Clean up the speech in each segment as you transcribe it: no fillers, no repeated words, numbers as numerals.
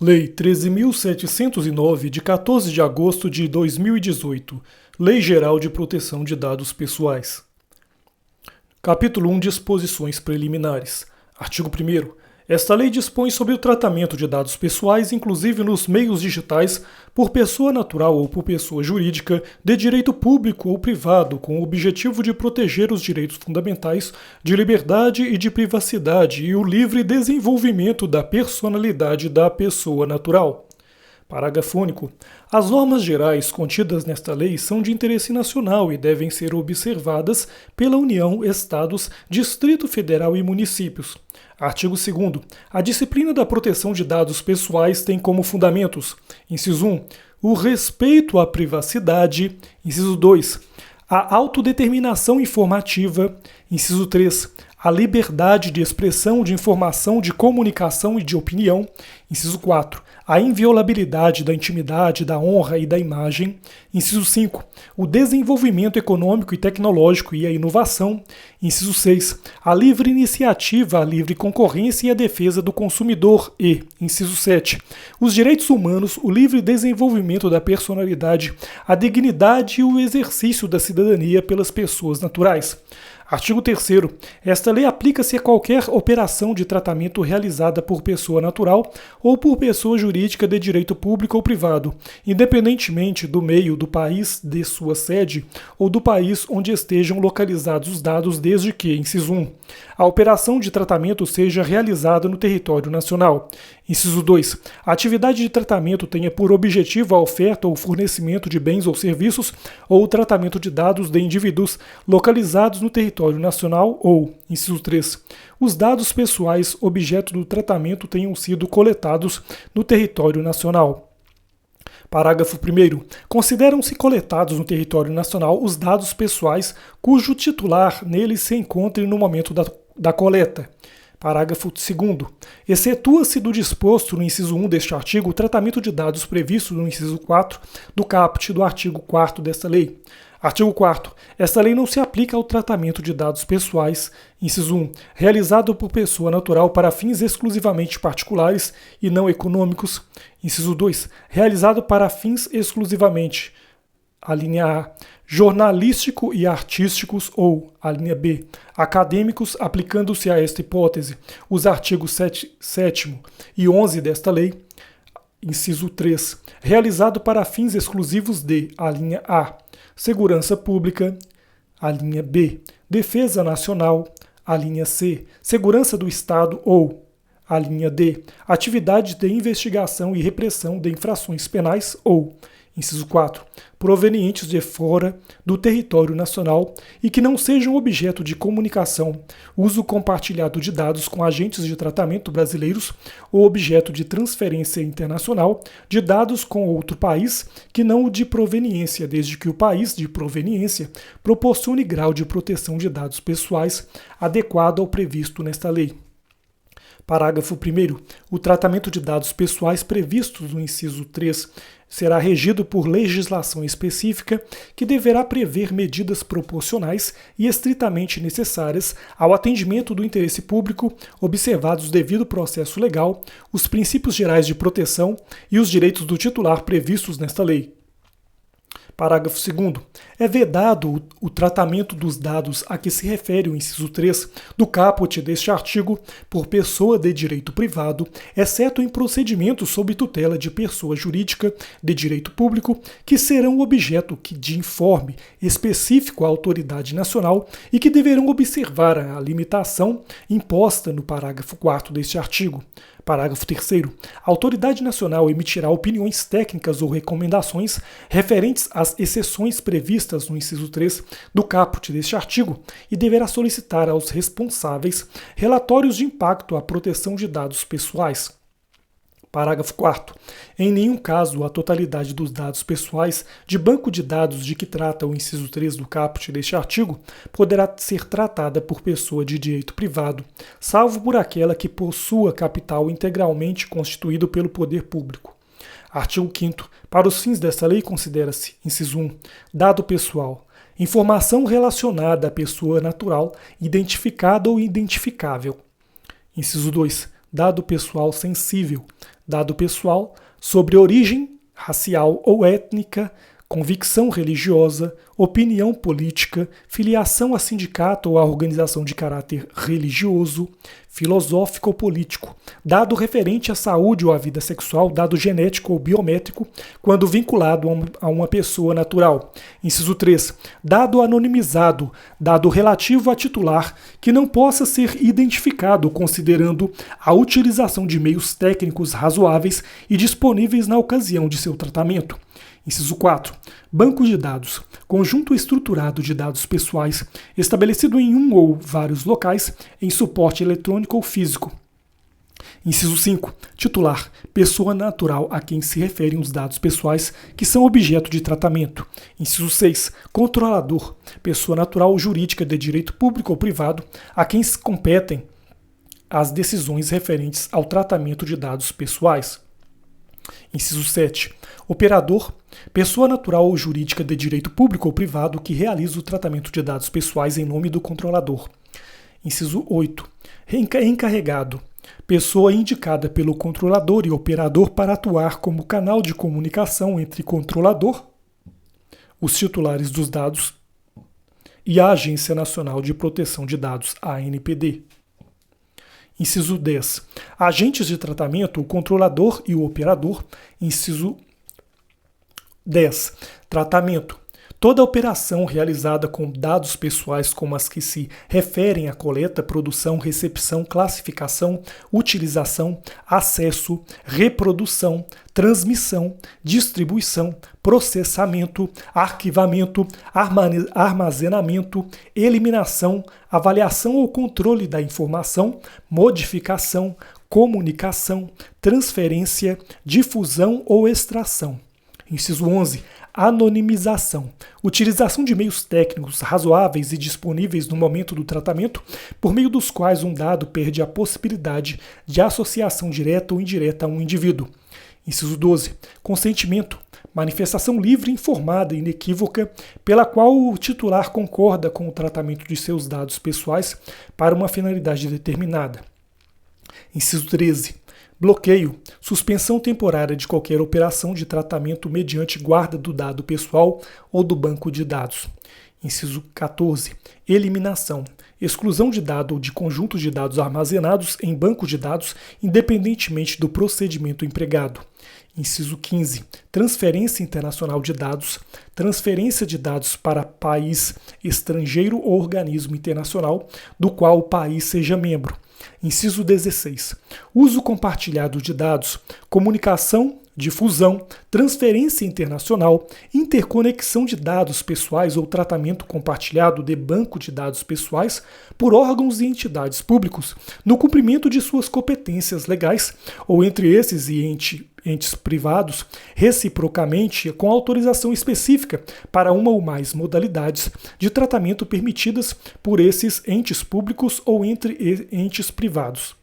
Lei 13.709, de 14 de agosto de 2018. Lei Geral de Proteção de Dados Pessoais. Capítulo 1. Disposições preliminares. Artigo 1º. Esta lei dispõe sobre o tratamento de dados pessoais, inclusive nos meios digitais, por pessoa natural ou por pessoa jurídica, de direito público ou privado, com o objetivo de proteger os direitos fundamentais de liberdade e de privacidade e o livre desenvolvimento da personalidade da pessoa natural. Parágrafo único. As normas gerais contidas nesta lei são de interesse nacional e devem ser observadas pela União, Estados, Distrito Federal e municípios. Artigo 2º. A disciplina da proteção de dados pessoais tem como fundamentos: inciso 1, o respeito à privacidade; inciso 2, a autodeterminação informativa; inciso 3, a liberdade de expressão, de informação, de comunicação e de opinião; inciso 4, a inviolabilidade da intimidade, da honra e da imagem; inciso 5, o desenvolvimento econômico e tecnológico e a inovação; inciso 6, a livre iniciativa, a livre concorrência e a defesa do consumidor; e, inciso 7, os direitos humanos, o livre desenvolvimento da personalidade, a dignidade e o exercício da cidadania pelas pessoas naturais. Artigo 3º. Esta lei aplica-se a qualquer operação de tratamento realizada por pessoa natural ou por pessoa jurídica de direito público ou privado, independentemente do meio, do país de sua sede ou do país onde estejam localizados os dados, desde que, inciso 1, a operação de tratamento seja realizada no território nacional. Inciso 2. A atividade de tratamento tenha por objetivo a oferta ou fornecimento de bens ou serviços ou o tratamento de dados de indivíduos localizados no território nacional ou, inciso 3, os dados pessoais objeto do tratamento tenham sido coletados no território nacional. Parágrafo 1º. Consideram-se coletados no território nacional os dados pessoais cujo titular neles se encontre no momento da coleta. Parágrafo 2º. Excetua-se do disposto no inciso 1 deste artigo o tratamento de dados previsto no inciso 4 do caput do artigo 4º desta lei. Artigo 4º. Esta lei não se aplica ao tratamento de dados pessoais, inciso 1, realizado por pessoa natural para fins exclusivamente particulares e não econômicos; inciso 2, realizado para fins exclusivamente, a linha A, jornalístico e artísticos ou, a linha B, acadêmicos, aplicando-se a esta hipótese os artigos 7º e 11 desta lei; inciso 3, realizado para fins exclusivos de, a linha A, segurança pública; a linha B, defesa nacional; a linha C, segurança do Estado ou, a linha D, atividades de investigação e repressão de infrações penais ou, inciso 4, provenientes de fora do território nacional e que não sejam objeto de comunicação, uso compartilhado de dados com agentes de tratamento brasileiros ou objeto de transferência internacional de dados com outro país que não o de proveniência, desde que o país de proveniência proporcione grau de proteção de dados pessoais adequado ao previsto nesta lei. Parágrafo 1º. O tratamento de dados pessoais previstos no inciso 3 será regido por legislação específica que deverá prever medidas proporcionais e estritamente necessárias ao atendimento do interesse público, observados o devido processo legal, os princípios gerais de proteção e os direitos do titular previstos nesta lei. Parágrafo 2º. É vedado o tratamento dos dados a que se refere o inciso 3 do caput deste artigo por pessoa de direito privado, exceto em procedimentos sob tutela de pessoa jurídica de direito público, que serão objeto de informe específico à autoridade nacional e que deverão observar a limitação imposta no parágrafo 4º deste artigo. Parágrafo 3º. A autoridade nacional emitirá opiniões técnicas ou recomendações referentes às exceções previstas no inciso 3 do caput deste artigo e deverá solicitar aos responsáveis relatórios de impacto à proteção de dados pessoais. Parágrafo 4º. Em nenhum caso a totalidade dos dados pessoais de banco de dados de que trata o inciso 3 do caput deste artigo poderá ser tratada por pessoa de direito privado, salvo por aquela que possua capital integralmente constituído pelo poder público. Artigo 5º. Para os fins desta lei considera-se, inciso 1, dado pessoal, informação relacionada à pessoa natural, identificada ou identificável. Inciso 2. dado pessoal sensível, dado pessoal sobre origem racial ou étnica, convicção religiosa, opinião política, filiação a sindicato ou a organização de caráter religioso, filosófico ou político, dado referente à saúde ou à vida sexual, dado genético ou biométrico, quando vinculado a uma pessoa natural. Inciso 3. Dado anonimizado, dado relativo a titular, que não possa ser identificado considerando a utilização de meios técnicos razoáveis e disponíveis na ocasião de seu tratamento. Inciso 4. Banco de dados. Conjunto estruturado de dados pessoais, estabelecido em um ou vários locais, em suporte eletrônico ou físico. Inciso 5. Titular. Pessoa natural a quem se referem os dados pessoais que são objeto de tratamento. Inciso 6. Controlador. Pessoa natural ou jurídica de direito público ou privado a quem se competem as decisões referentes ao tratamento de dados pessoais. Inciso 7. Operador, pessoa natural ou jurídica de direito público ou privado que realiza o tratamento de dados pessoais em nome do controlador. Inciso 8. Encarregado, pessoa indicada pelo controlador e operador para atuar como canal de comunicação entre controlador, os titulares dos dados e a Agência Nacional de Proteção de Dados, ANPD. Inciso 10. Agentes de tratamento, o controlador e o operador. Inciso 10. Tratamento. Toda operação realizada com dados pessoais como as que se referem à coleta, produção, recepção, classificação, utilização, acesso, reprodução, transmissão, distribuição, processamento, arquivamento, armazenamento, eliminação, avaliação ou controle da informação, modificação, comunicação, transferência, difusão ou extração. Inciso 11. Anonimização. Utilização de meios técnicos razoáveis e disponíveis no momento do tratamento, por meio dos quais um dado perde a possibilidade de associação direta ou indireta a um indivíduo. Inciso 12. Consentimento. Manifestação livre, informada e inequívoca, pela qual o titular concorda com o tratamento de seus dados pessoais para uma finalidade determinada. Inciso 13. Bloqueio, suspensão temporária de qualquer operação de tratamento mediante guarda do dado pessoal ou do banco de dados. Inciso 14. Eliminação, exclusão de dado ou de conjunto de dados armazenados em banco de dados, independentemente do procedimento empregado. Inciso 15. Transferência internacional de dados, transferência de dados para país estrangeiro ou organismo internacional do qual o país seja membro. Inciso 16. Uso compartilhado de dados, comunicação, difusão, transferência internacional, interconexão de dados pessoais ou tratamento compartilhado de banco de dados pessoais por órgãos e entidades públicos, no cumprimento de suas competências legais, ou entre esses e entes privados, reciprocamente com autorização específica para uma ou mais modalidades de tratamento permitidas por esses entes públicos ou entre entes privados.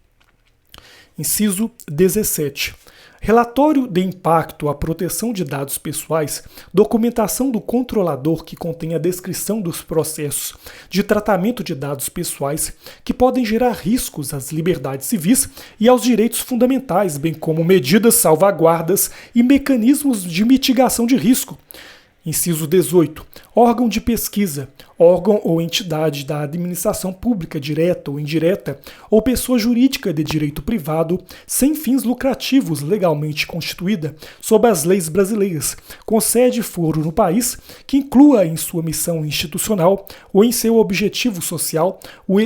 Inciso 17. Relatório de impacto à proteção de dados pessoais, documentação do controlador que contém a descrição dos processos de tratamento de dados pessoais que podem gerar riscos às liberdades civis e aos direitos fundamentais, bem como medidas, salvaguardas e mecanismos de mitigação de risco. Inciso 18. Órgão de pesquisa, órgão ou entidade da administração pública direta ou indireta, ou pessoa jurídica de direito privado, sem fins lucrativos legalmente constituída, sob as leis brasileiras, com sede e foro no país, que inclua em sua missão institucional ou em seu objetivo social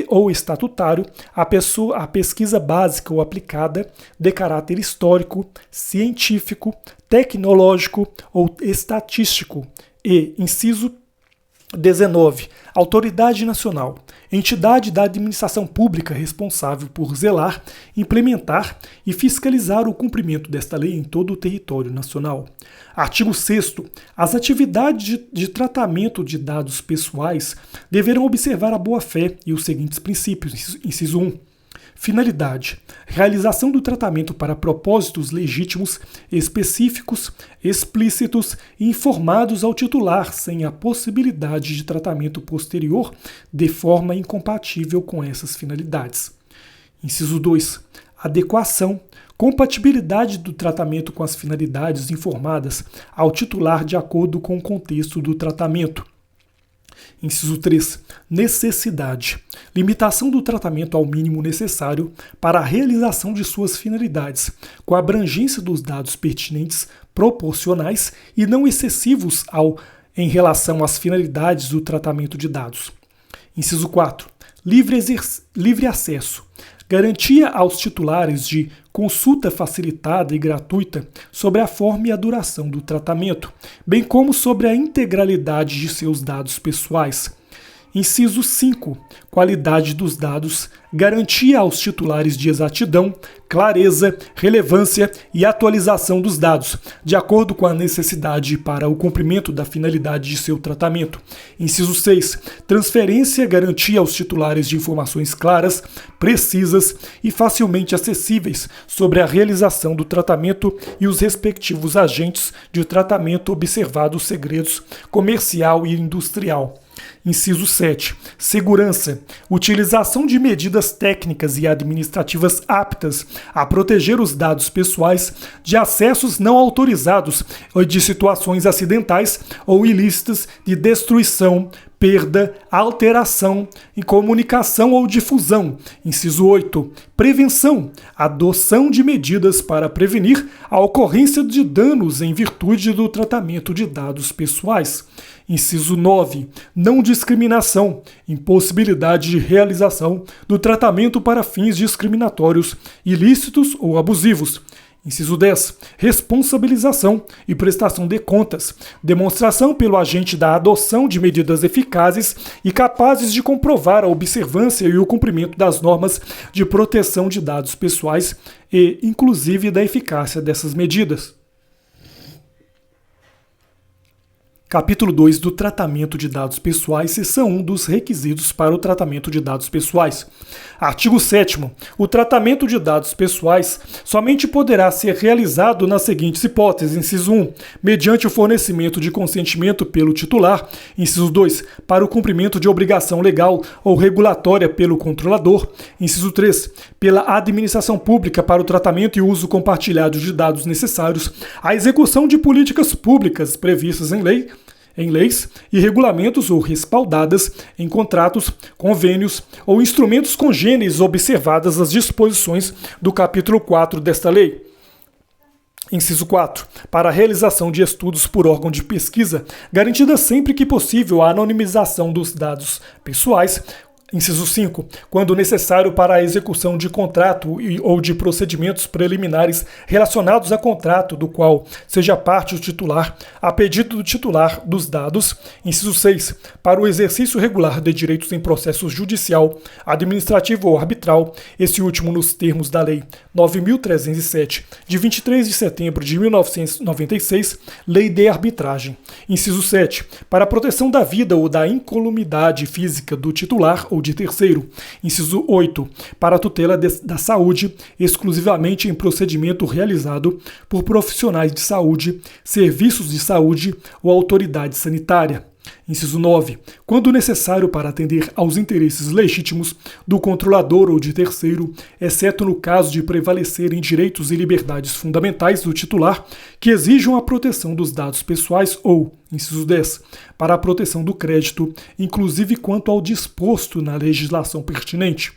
ou estatutário a pesquisa básica ou aplicada de caráter histórico, científico, tecnológico ou estatístico. E, inciso 19. Autoridade nacional. Entidade da administração pública responsável por zelar, implementar e fiscalizar o cumprimento desta lei em todo o território nacional. Artigo 6º. As atividades de tratamento de dados pessoais deverão observar a boa-fé e os seguintes princípios. Inciso 1. Finalidade: realização do tratamento para propósitos legítimos, específicos, explícitos e informados ao titular, sem a possibilidade de tratamento posterior de forma incompatível com essas finalidades. Inciso 2. adequação, compatibilidade do tratamento com as finalidades informadas ao titular de acordo com o contexto do tratamento. Inciso 3. Necessidade. Limitação do tratamento ao mínimo necessário para a realização de suas finalidades, com a abrangência dos dados pertinentes, proporcionais e não excessivos em relação às finalidades do tratamento de dados. Inciso 4. Livre acesso. Garantia aos titulares de consulta facilitada e gratuita sobre a forma e a duração do tratamento, bem como sobre a integralidade de seus dados pessoais. Inciso 5. Qualidade dos dados. Garantia aos titulares de exatidão, clareza, relevância e atualização dos dados, de acordo com a necessidade para o cumprimento da finalidade de seu tratamento. Inciso 6. Transferência. Garantia aos titulares de informações claras, precisas e facilmente acessíveis sobre a realização do tratamento e os respectivos agentes de tratamento, observado os segredos comercial e industrial. Inciso 7. Segurança. Utilização de medidas técnicas e administrativas aptas a proteger os dados pessoais de acessos não autorizados ou de situações acidentais ou ilícitas de destruição, perda, alteração, incomunicação ou difusão. Inciso 8. Prevenção. Adoção de medidas para prevenir a ocorrência de danos em virtude do tratamento de dados pessoais. Inciso 9. Não discriminação. Impossibilidade de realização do tratamento para fins discriminatórios, ilícitos ou abusivos. Inciso 10. Responsabilização e prestação de contas. Demonstração pelo agente da adoção de medidas eficazes e capazes de comprovar a observância e o cumprimento das normas de proteção de dados pessoais e, inclusive, da eficácia dessas medidas. Capítulo 2 do tratamento de dados pessoais, seção 1 dos requisitos para o tratamento de dados pessoais. Artigo 7º. O tratamento de dados pessoais somente poderá ser realizado nas seguintes hipóteses. Inciso 1. Mediante o fornecimento de consentimento pelo titular. Inciso 2. Para o cumprimento de obrigação legal ou regulatória pelo controlador. Inciso 3. Pela administração pública para o tratamento e uso compartilhado de dados necessários à execução de políticas públicas previstas em leis e regulamentos ou respaldadas em contratos, convênios ou instrumentos congêneres, observadas as disposições do capítulo 4 desta lei. Inciso 4. Para a realização de estudos por órgão de pesquisa, garantida sempre que possível a anonimização dos dados pessoais. Inciso 5. Quando necessário para a execução de contrato ou de procedimentos preliminares relacionados a contrato do qual seja parte o titular, a pedido do titular dos dados. Inciso 6. Para o exercício regular de direitos em processo judicial, administrativo ou arbitral, esse último nos termos da Lei 9.307, de 23 de setembro de 1996, Lei de Arbitragem. Inciso 7. Para a proteção da vida ou da incolumidade física do titular ou de terceiro. Inciso 8. Para a tutela da saúde, exclusivamente em procedimento realizado por profissionais de saúde, serviços de saúde ou autoridade sanitária. Inciso 9. Quando necessário para atender aos interesses legítimos do controlador ou de terceiro, exceto no caso de prevalecerem direitos e liberdades fundamentais do titular que exijam a proteção dos dados pessoais ou, inciso 10, para a proteção do crédito, inclusive quanto ao disposto na legislação pertinente.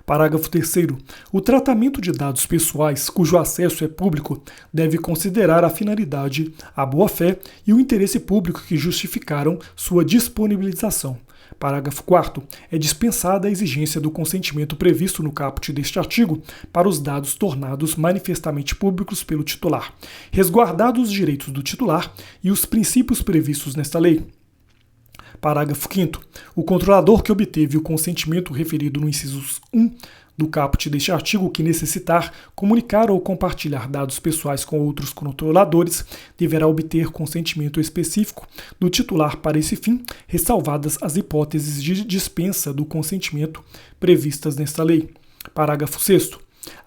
Parágrafo 3º. O tratamento de dados pessoais, cujo acesso é público, deve considerar a finalidade, a boa-fé e o interesse público que justificaram sua disponibilização. Parágrafo 4º. É dispensada a exigência do consentimento previsto no caput deste artigo para os dados tornados manifestamente públicos pelo titular, resguardados os direitos do titular e os princípios previstos nesta lei. Parágrafo 5º. O controlador que obteve o consentimento referido no inciso 1 do caput deste artigo que necessitar comunicar ou compartilhar dados pessoais com outros controladores deverá obter consentimento específico do titular para esse fim, ressalvadas as hipóteses de dispensa do consentimento previstas nesta lei. Parágrafo 6º.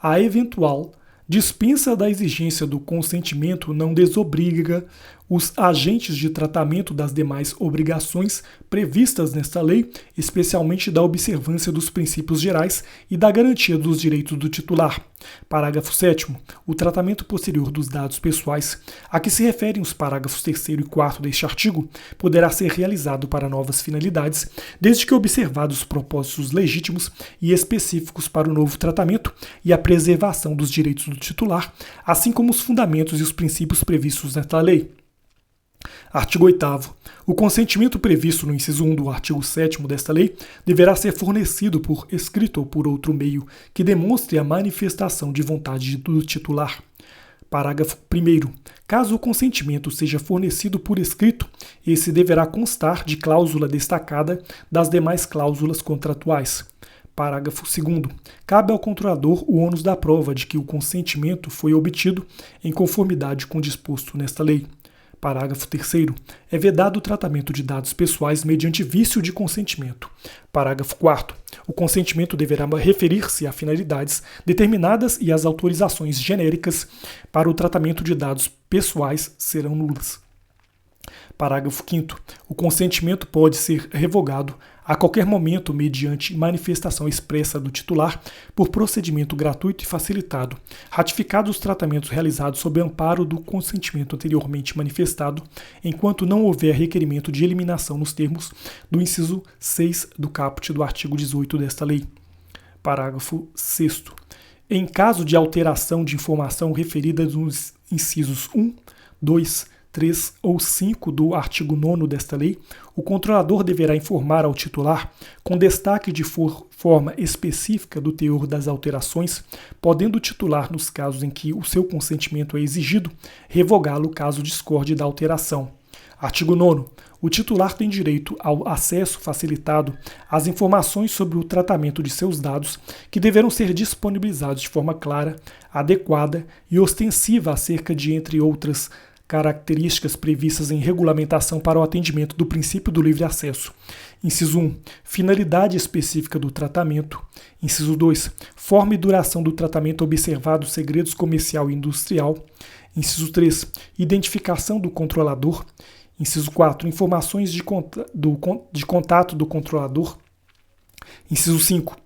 A eventual dispensa da exigência do consentimento não desobriga os agentes de tratamento das demais obrigações previstas nesta lei, especialmente da observância dos princípios gerais e da garantia dos direitos do titular. Parágrafo 7º. O tratamento posterior dos dados pessoais, a que se referem os parágrafos 3º e 4º deste artigo, poderá ser realizado para novas finalidades, desde que observados os propósitos legítimos e específicos para o novo tratamento e a preservação dos direitos do titular, assim como os fundamentos e os princípios previstos nesta lei. Artigo 8º. O consentimento previsto no inciso 1 do artigo 7º desta lei deverá ser fornecido por escrito ou por outro meio que demonstre a manifestação de vontade do titular. Parágrafo 1º. Caso o consentimento seja fornecido por escrito, esse deverá constar de cláusula destacada das demais cláusulas contratuais. Parágrafo 2º. Cabe ao controlador o ônus da prova de que o consentimento foi obtido em conformidade com o disposto nesta lei. Parágrafo 3º. É vedado o tratamento de dados pessoais mediante vício de consentimento. Parágrafo 4º. O consentimento deverá referir-se a finalidades determinadas e as autorizações genéricas para o tratamento de dados pessoais serão nulas. Parágrafo 5º. O consentimento pode ser revogado a qualquer momento mediante manifestação expressa do titular por procedimento gratuito e facilitado, ratificados os tratamentos realizados sob amparo do consentimento anteriormente manifestado, enquanto não houver requerimento de eliminação nos termos do inciso 6 do caput do artigo 18 desta lei. Parágrafo 6º. Em caso de alteração de informação referida nos incisos 1, 2, 3 ou 5 do artigo 9º desta lei, o controlador deverá informar ao titular, com destaque de forma específica do teor das alterações, podendo o titular, nos casos em que o seu consentimento é exigido, revogá-lo caso discorde da alteração. Artigo 9º. O titular tem direito ao acesso facilitado às informações sobre o tratamento de seus dados, que deverão ser disponibilizados de forma clara, adequada e ostensiva acerca de, entre outras, características previstas em regulamentação para o atendimento do princípio do livre acesso. Inciso 1. Finalidade específica do tratamento. Inciso 2. Forma e duração do tratamento observado segredos comercial e industrial. Inciso 3. Identificação do controlador. Inciso 4. Informações de contato do controlador. Inciso 5.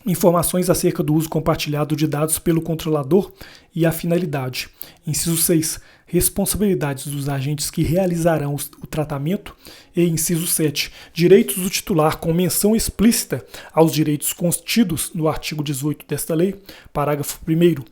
Informações acerca do uso compartilhado de dados pelo controlador e a finalidade. Inciso 6. Responsabilidades dos agentes que realizarão o tratamento. E inciso 7. Direitos do titular com menção explícita aos direitos contidos no artigo 18 desta lei. Parágrafo 1º.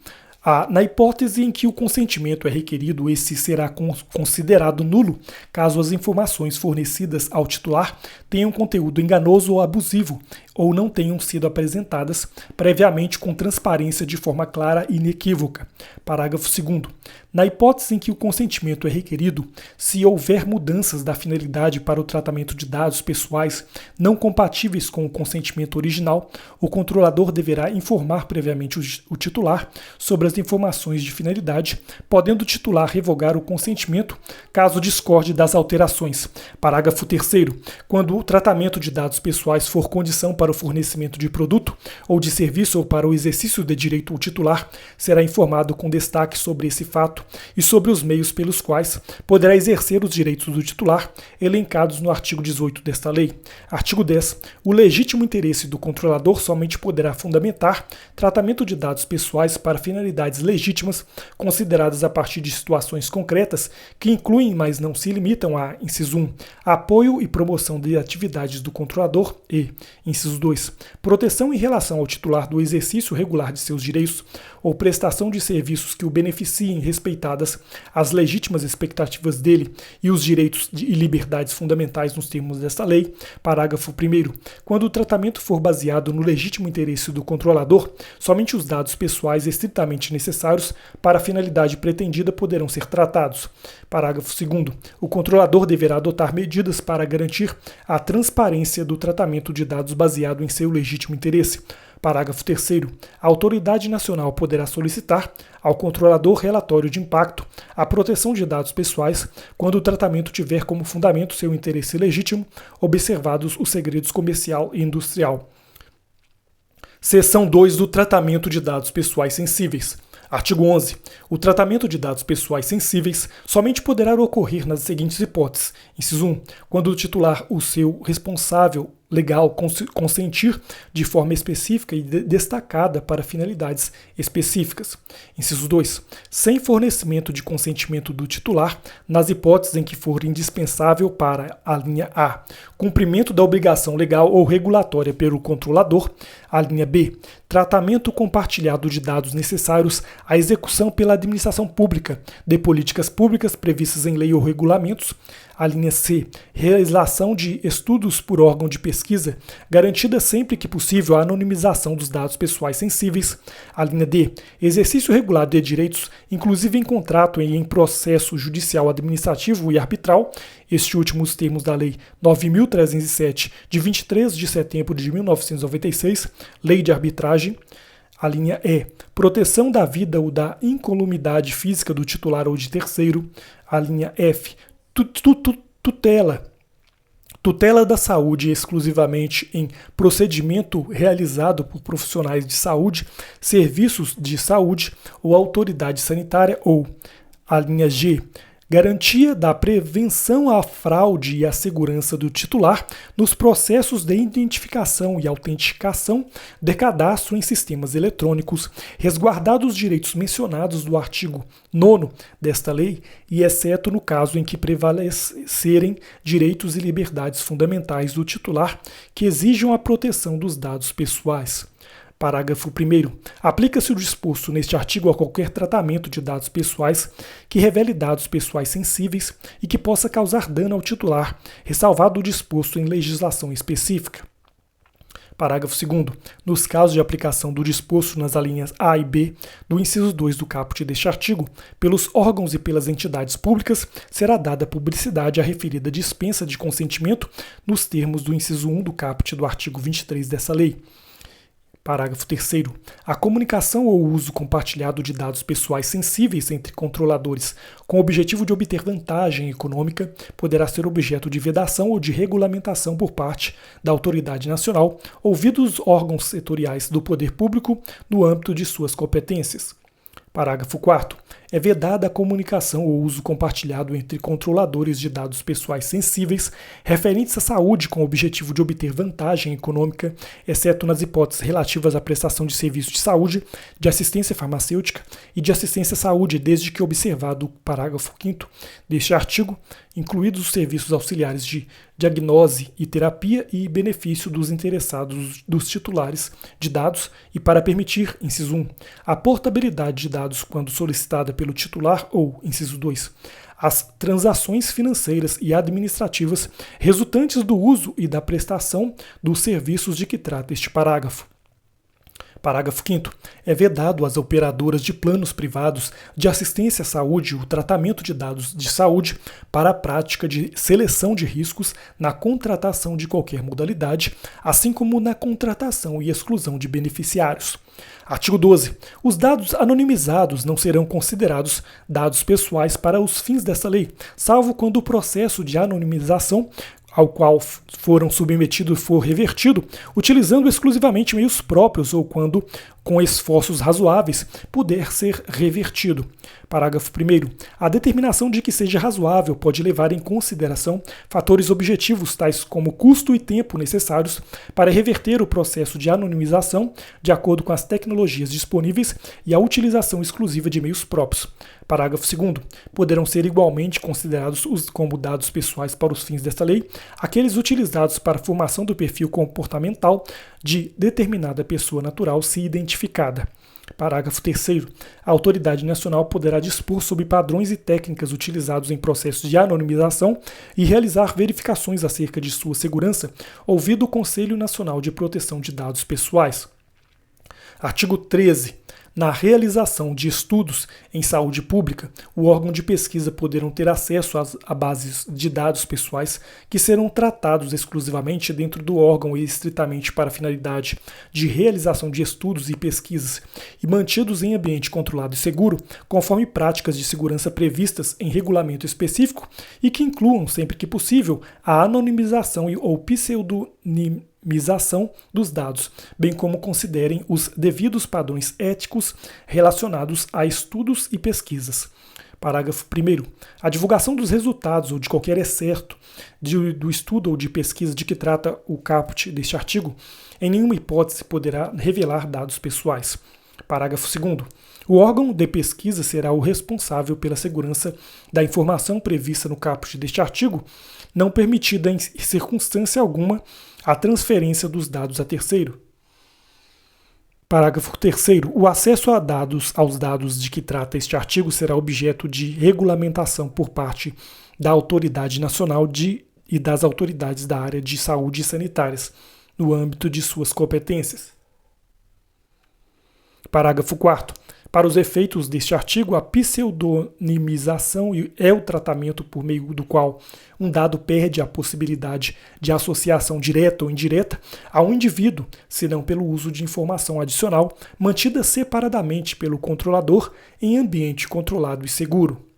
Na hipótese em que o consentimento é requerido, esse será considerado nulo caso as informações fornecidas ao titular tenham conteúdo enganoso ou abusivo ou não tenham sido apresentadas previamente com transparência de forma clara e inequívoca. Parágrafo 2º. Na hipótese em que o consentimento é requerido, se houver mudanças da finalidade para o tratamento de dados pessoais não compatíveis com o consentimento original, o controlador deverá informar previamente o titular sobre as informações de finalidade, podendo o titular revogar o consentimento caso discorde das alterações. Parágrafo 3º. Quando o tratamento de dados pessoais for condição para o fornecimento de produto ou de serviço ou para o exercício de direito, o titular será informado com destaque sobre esse fato e sobre os meios pelos quais poderá exercer os direitos do titular, elencados no artigo 18 desta lei. Artigo 10. O legítimo interesse do controlador somente poderá fundamentar tratamento de dados pessoais para finalidades legítimas, consideradas a partir de situações concretas que incluem, mas não se limitam a, inciso 1, apoio e promoção de atividades do controlador e, inciso 2, proteção em relação ao titular do exercício regular de seus direitos ou prestação de serviços que o beneficiem respeitadas as legítimas expectativas dele e os direitos e liberdades fundamentais nos termos desta lei. Parágrafo 1º. Quando o tratamento for baseado no legítimo interesse do controlador, somente os dados pessoais estritamente necessários para a finalidade pretendida poderão ser tratados. Parágrafo 2º. O controlador deverá adotar medidas para garantir a transparência do tratamento de dados baseado em seu legítimo interesse. Parágrafo 3º. A autoridade nacional poderá solicitar ao controlador relatório de impacto à proteção de dados pessoais quando o tratamento tiver como fundamento seu interesse legítimo, observados os segredos comercial e industrial. Seção 2 do tratamento de dados pessoais sensíveis. Artigo 11. O tratamento de dados pessoais sensíveis somente poderá ocorrer nas seguintes hipóteses. Inciso 1. Quando o titular, o seu responsável legal, consentir de forma específica e destacada para finalidades específicas. Inciso 2. Sem fornecimento de consentimento do titular, nas hipóteses em que for indispensável para a linha A, cumprimento da obrigação legal ou regulatória pelo controlador, a linha B, tratamento compartilhado de dados necessários à execução pela administração pública de políticas públicas previstas em lei ou regulamentos, a linha C, realização de estudos por órgão de pesquisa, garantida sempre que possível a anonimização dos dados pessoais sensíveis. A linha D, exercício regular de direitos, inclusive em contrato e em processo judicial administrativo e arbitral, este último os termos da Lei 9.307, de 23 de setembro de 1996, Lei de Arbitragem. A linha E, proteção da vida ou da incolumidade física do titular ou de terceiro. A linha F, tutela da saúde exclusivamente em procedimento realizado por profissionais de saúde, serviços de saúde ou autoridade sanitária, ou a linha G, garantia da prevenção à fraude e à segurança do titular nos processos de identificação e autenticação de cadastro em sistemas eletrônicos, resguardados os direitos mencionados do artigo 9º desta lei, e exceto no caso em que prevalecerem direitos e liberdades fundamentais do titular que exijam a proteção dos dados pessoais. Parágrafo 1º. Aplica-se o disposto neste artigo a qualquer tratamento de dados pessoais que revele dados pessoais sensíveis e que possa causar dano ao titular, ressalvado o disposto em legislação específica. Parágrafo 2º. Nos casos de aplicação do disposto nas alíneas A e B do inciso 2 do caput deste artigo, pelos órgãos e pelas entidades públicas, será dada publicidade à referida dispensa de consentimento nos termos do inciso 1 do caput do artigo 23 dessa lei. Parágrafo 3º. A comunicação ou uso compartilhado de dados pessoais sensíveis entre controladores com o objetivo de obter vantagem econômica poderá ser objeto de vedação ou de regulamentação por parte da autoridade nacional, ouvidos órgãos setoriais do poder público no âmbito de suas competências. Parágrafo 4º. É vedada a comunicação ou uso compartilhado entre controladores de dados pessoais sensíveis referentes à saúde com o objetivo de obter vantagem econômica, exceto nas hipóteses relativas à prestação de serviços de saúde, de assistência farmacêutica e de assistência à saúde, desde que observado o parágrafo 5º deste artigo, incluídos os serviços auxiliares de diagnose e terapia e benefício dos interessados dos titulares de dados e para permitir, inciso 1, a portabilidade de dados quando solicitada pelo titular ou, inciso 2, as transações financeiras e administrativas resultantes do uso e da prestação dos serviços de que trata este parágrafo. Parágrafo 5º. É vedado às operadoras de planos privados de assistência à saúde o tratamento de dados de saúde para a prática de seleção de riscos na contratação de qualquer modalidade, assim como na contratação e exclusão de beneficiários. Artigo 12. Os dados anonimizados não serão considerados dados pessoais para os fins desta lei, salvo quando o processo de anonimização ao qual foram submetidos for revertido, utilizando exclusivamente meios próprios ou quando, com esforços razoáveis, puder ser revertido. Parágrafo 1º. A determinação de que seja razoável pode levar em consideração fatores objetivos tais como custo e tempo necessários para reverter o processo de anonimização de acordo com as tecnologias disponíveis e a utilização exclusiva de meios próprios. Parágrafo 2º. Poderão ser igualmente considerados como dados pessoais para os fins desta lei aqueles utilizados para a formação do perfil comportamental de determinada pessoa natural se identificada. Parágrafo 3º. A autoridade nacional poderá dispor sobre padrões e técnicas utilizados em processos de anonimização e realizar verificações acerca de sua segurança, ouvido o Conselho Nacional de Proteção de Dados Pessoais. Artigo 13. Na realização de estudos em saúde pública, o órgão de pesquisa poderão ter acesso a bases de dados pessoais que serão tratados exclusivamente dentro do órgão e estritamente para a finalidade de realização de estudos e pesquisas e mantidos em ambiente controlado e seguro, conforme práticas de segurança previstas em regulamento específico e que incluam, sempre que possível, a anonimização ou pseudonimização pseudonimização dos dados, bem como considerem os devidos padrões éticos relacionados a estudos e pesquisas. Parágrafo 1º. A divulgação dos resultados ou de qualquer excerto do estudo ou de pesquisa de que trata o caput deste artigo, em nenhuma hipótese poderá revelar dados pessoais. Parágrafo 2º. O órgão de pesquisa será o responsável pela segurança da informação prevista no caput deste artigo, não permitida em circunstância alguma a transferência dos dados a terceiro. Parágrafo 3º. O acesso aos dados de que trata este artigo será objeto de regulamentação por parte da Autoridade Nacional e das autoridades da área de saúde e sanitárias, no âmbito de suas competências. Parágrafo 4º. Para os efeitos deste artigo, a pseudonimização é o tratamento por meio do qual um dado perde a possibilidade de associação direta ou indireta a um indivíduo, senão pelo uso de informação adicional mantida separadamente pelo controlador em ambiente controlado e seguro.